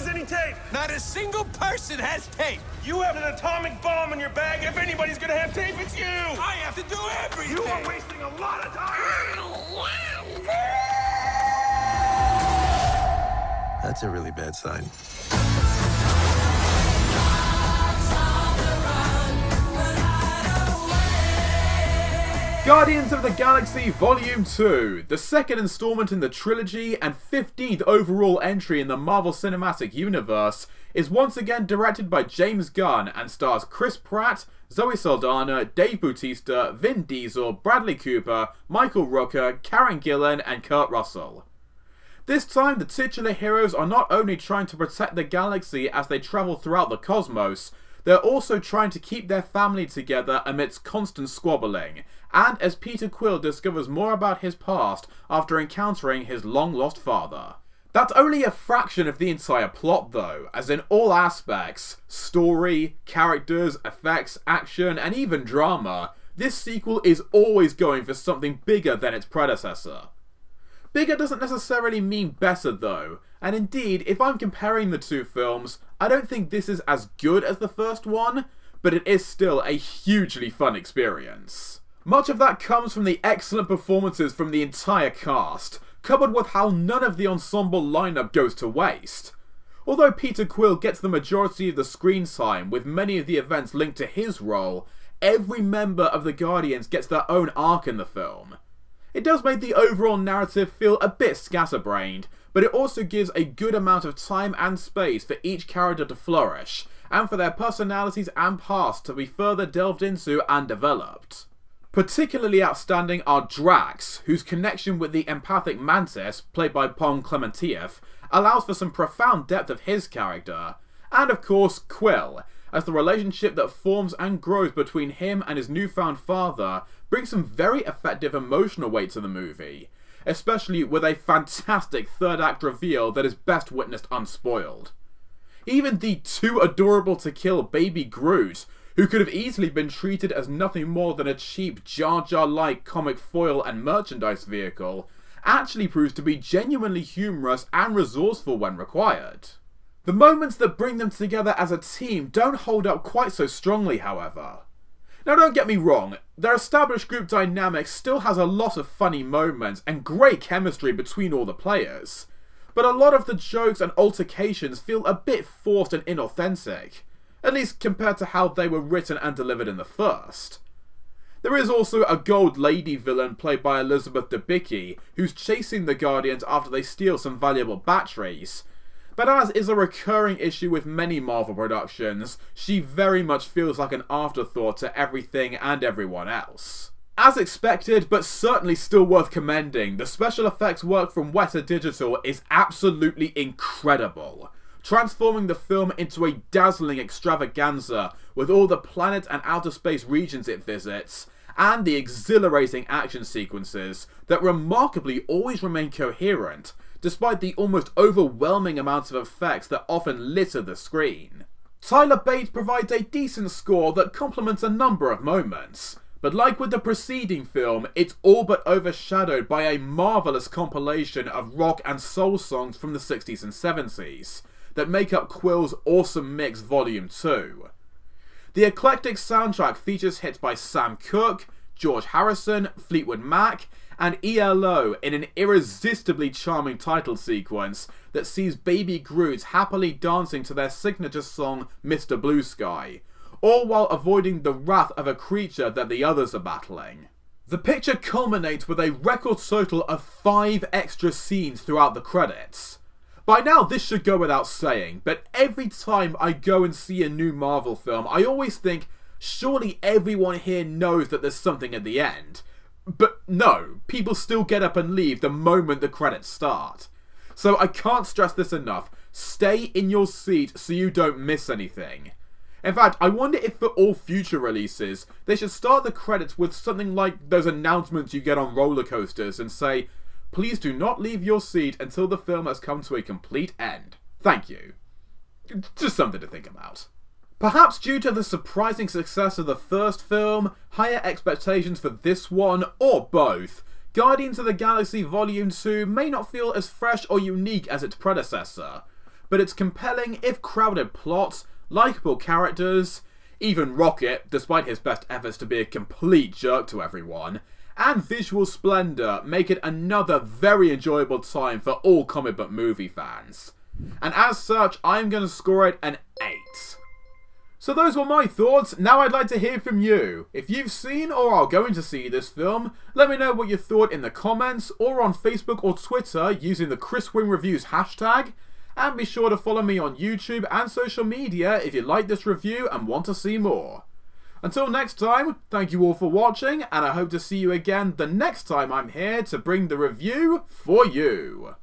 has any tape? Not a single person has tape. You have an atomic bomb in your bag. If anybody's gonna have tape, it's you. I have to do everything. You are wasting a lot of time. That's a really bad sign. Guardians of the Galaxy Volume 2, the second installment in the trilogy and 15th overall entry in the Marvel Cinematic Universe, is once again directed by James Gunn and stars Chris Pratt, Zoe Saldana, Dave Bautista, Vin Diesel, Bradley Cooper, Michael Rooker, Karen Gillan and Kurt Russell. This time, the titular heroes are not only trying to protect the galaxy as they travel throughout the cosmos, they're also trying to keep their family together amidst constant squabbling, and as Peter Quill discovers more about his past after encountering his long-lost father. That's only a fraction of the entire plot though, as in all aspects, story, characters, effects, action, and even drama, this sequel is always going for something bigger than its predecessor. Bigger doesn't necessarily mean better though, and indeed, if I'm comparing the two films, I don't think this is as good as the first one, but it is still a hugely fun experience. Much of that comes from the excellent performances from the entire cast, coupled with how none of the ensemble lineup goes to waste. Although Peter Quill gets the majority of the screen time, with many of the events linked to his role, every member of the Guardians gets their own arc in the film. It does make the overall narrative feel a bit scatterbrained, but it also gives a good amount of time and space for each character to flourish, and for their personalities and past to be further delved into and developed. Particularly outstanding are Drax, whose connection with the empathic Mantis, played by Pom Klementieff, allows for some profound depth of his character, and of course Quill, as the relationship that forms and grows between him and his newfound father brings some very effective emotional weight to the movie, especially with a fantastic third act reveal that is best witnessed unspoiled. Even the too adorable to kill baby Groot, who could have easily been treated as nothing more than a cheap Jar Jar-like comic foil and merchandise vehicle, actually proves to be genuinely humorous and resourceful when required. The moments that bring them together as a team don't hold up quite so strongly, however. Now don't get me wrong, their established group dynamic still has a lot of funny moments and great chemistry between all the players, but a lot of the jokes and altercations feel a bit forced and inauthentic, at least compared to how they were written and delivered in the first. There is also a Gold Lady villain played by Elizabeth Debicki, who's chasing the Guardians after they steal some valuable batteries, but as is a recurring issue with many Marvel productions, she very much feels like an afterthought to everything and everyone else. As expected, but certainly still worth commending, the special effects work from Weta Digital is absolutely incredible, transforming the film into a dazzling extravaganza with all the planet and outer space regions it visits, and the exhilarating action sequences that remarkably always remain coherent, despite the almost overwhelming amounts of effects that often litter the screen. Tyler Bates provides a decent score that complements a number of moments, but like with the preceding film, it's all but overshadowed by a marvellous compilation of rock and soul songs from the 60s and 70s, that make up Quill's Awesome Mix Volume 2. The eclectic soundtrack features hits by Sam Cooke, George Harrison, Fleetwood Mac, and ELO in an irresistibly charming title sequence that sees Baby Groot happily dancing to their signature song Mr. Blue Sky, all while avoiding the wrath of a creature that the others are battling. The picture culminates with a record total of 5 extra scenes throughout the credits. By now this should go without saying, but every time I go and see a new Marvel film, I always think, surely everyone here knows that there's something at the end. But no, people still get up and leave the moment the credits start. So I can't stress this enough, stay in your seat so you don't miss anything. In fact, I wonder if for all future releases, they should start the credits with something like those announcements you get on roller coasters and say, please do not leave your seat until the film has come to a complete end. Thank you. Just something to think about. Perhaps due to the surprising success of the first film, higher expectations for this one, or both, Guardians of the Galaxy Volume 2 may not feel as fresh or unique as its predecessor, but its compelling, if crowded plot, likeable characters, even Rocket, despite his best efforts to be a complete jerk to everyone, and visual splendour make it another very enjoyable time for all comic book movie fans. And as such, I'm going to score it an 8. So those were my thoughts. Now I'd like to hear from you. If you've seen or are going to see this film, let me know what you thought in the comments or on Facebook or Twitter using the ChrisWingReviews hashtag. And be sure to follow me on YouTube and social media if you like this review and want to see more. Until next time, thank you all for watching, and I hope to see you again the next time I'm here to bring the review for you.